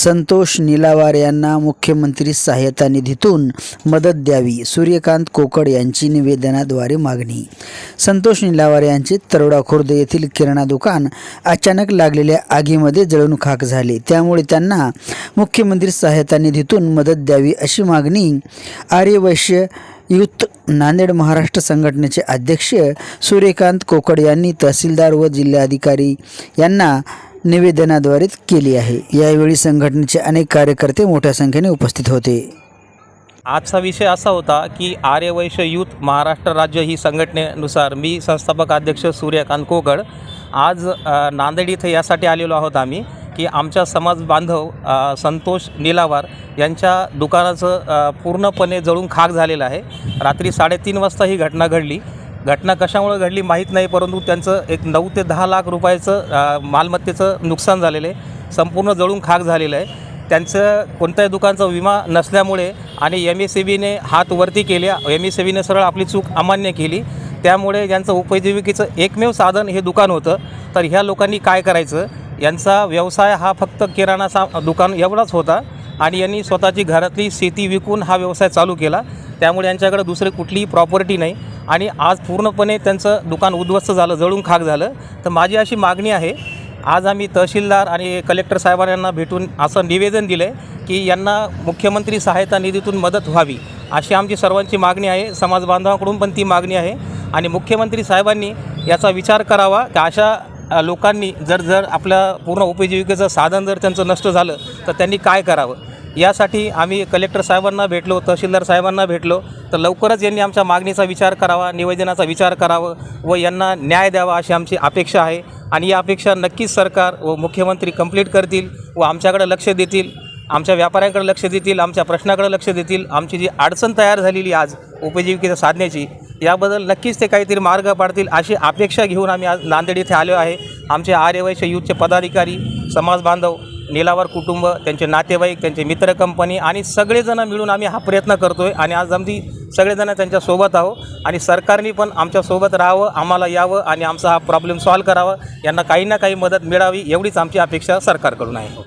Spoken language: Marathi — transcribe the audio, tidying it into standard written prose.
संतोष निलावार यांना मुख्यमंत्री सहाय्यता निधीतून मदत द्यावी, सूर्यकांत कोकड यांची निवेदनाद्वारे मागणी। संतोष निलावार यांचे तरोडा खुर्द येथील किराणा दुकान अचानक लागलेल्या आगीमध्ये जळून खाक झाले, त्यामुळे त्यांना मुख्यमंत्री सहाय्यता निधीतून मदत द्यावी अशी मागणी आर्यवैश्य युथ नांदेड महाराष्ट्र संघटनेचे अध्यक्ष सूर्यकांत कोकड यांनी तहसीलदार व जिल्हाधिकारी यांना निवेदनाद्वारे केली आहे। यावेळी संघटनेचे अनेक कार्यकर्ते मोठ्या संख्येने उपस्थित होते। आजचा विषय असा होता की आर्यवैश्य युथ महाराष्ट्र राज्य ही संघटनेनुसार मी संस्थापक अध्यक्ष सूर्यकांत कोकड आज नांदेड इथे यासाठी आलेलो आहोत आम्ही की आमच्या समाज बांधव संतोष निलावार यांच्या दुकानाचं पूर्णपणे जळून खाक झालेलं आहे। रात्री 3:30 वाजता ही घटना घडली। घटना कशामुळे घडली माहीत नाही, परंतु त्यांचं एक 9 ते 10 लाख रुपयाचं मालमत्तेचं नुकसान झालेलं आहे, संपूर्ण जळून खाक झालेलं आहे। त्यांचं कोणत्याही दुकानचा विमा नसल्यामुळे आणि MSEBीने हात वरती केले, MSEBीने सरळ आपली चूक अमान्य केली, त्यामुळे यांचं उपजीविकेचं एकमेव साधन हे दुकान होतं। तर ह्या लोकांनी काय करायचं, यांचा व्यवसाय हा फक्त किराणा दुकान एवढाच होता आणि यांनी स्वतःची घरातली शेती विकून हा व्यवसाय चालू केला, त्यामुळे यांच्याकडे दुसरी कुठलीही प्रॉपर्टी नाही आणि आज पूर्णपणे त्यांचं दुकान उद्ध्वस्त झालं, जळून खाक झालं। तर माझी अशी मागणी आहे, आज आम्ही तहसीलदार आणि कलेक्टर साहेबांना भेटून असं निवेदन दिलं आहे की यांना मुख्यमंत्री सहायता निधीतून मदत व्हावी अशी आमची सर्वांची मागणी आहे। समाज बांधवांकडून पण ती मागणी आहे आणि मुख्यमंत्री साहेबांनी याचा विचार करावा की अशा लोकांनी जर आपल्या पूर्ण उपजीविकेचं साधन जर त्यांचं नष्ट झालं तर त्यांनी काय करावं। यासाठी आम्ही कलेक्टर साहेबांना भेटलो, तहसीलदार साहेबांना भेटलो, तर लवकरच यांनी आमच्या मागणीचा विचार करावा, निवेदनाचा विचार करावा व यांना न्याय द्यावा अशी आमची अपेक्षा आहे आणि या अपेक्षा नक्कीच सरकार व मुख्यमंत्री कंप्लीट करतील व आमच्याकडे लक्ष देतील, आमच्या व्यापाऱ्यांकडे लक्ष देतील, आमच्या प्रश्नाकडे लक्ष देतील। आमची जी अडचण तयार झालेली आज उपजीविकेच्या साधण्याची, याबद्दल नक्कीच ते काहीतरी मार्ग पाडतील अशी अपेक्षा घेऊन आम्ही आज नांदेड येथे आलो आहे। आमचे आर्यवैश्य युथचे पदाधिकारी, समाज बांधव, निलावार कुटुंब, त्यांचे नातेवाईक, त्यांचे मित्र कंपनी आणि सगळेजण मिळून आम्ही हा प्रयत्न करतो आहे आणि आज आम्ही सगळेजण त्यांच्यासोबत आहोत आणि सरकारने पण आमच्यासोबत राहावं, आम्हाला यावं आणि आमचा हा प्रॉब्लेम सॉल्व्ह करावा, यांना काही ना काही मदत मिळावी एवढीच आमची अपेक्षा सरकारकडून आहे।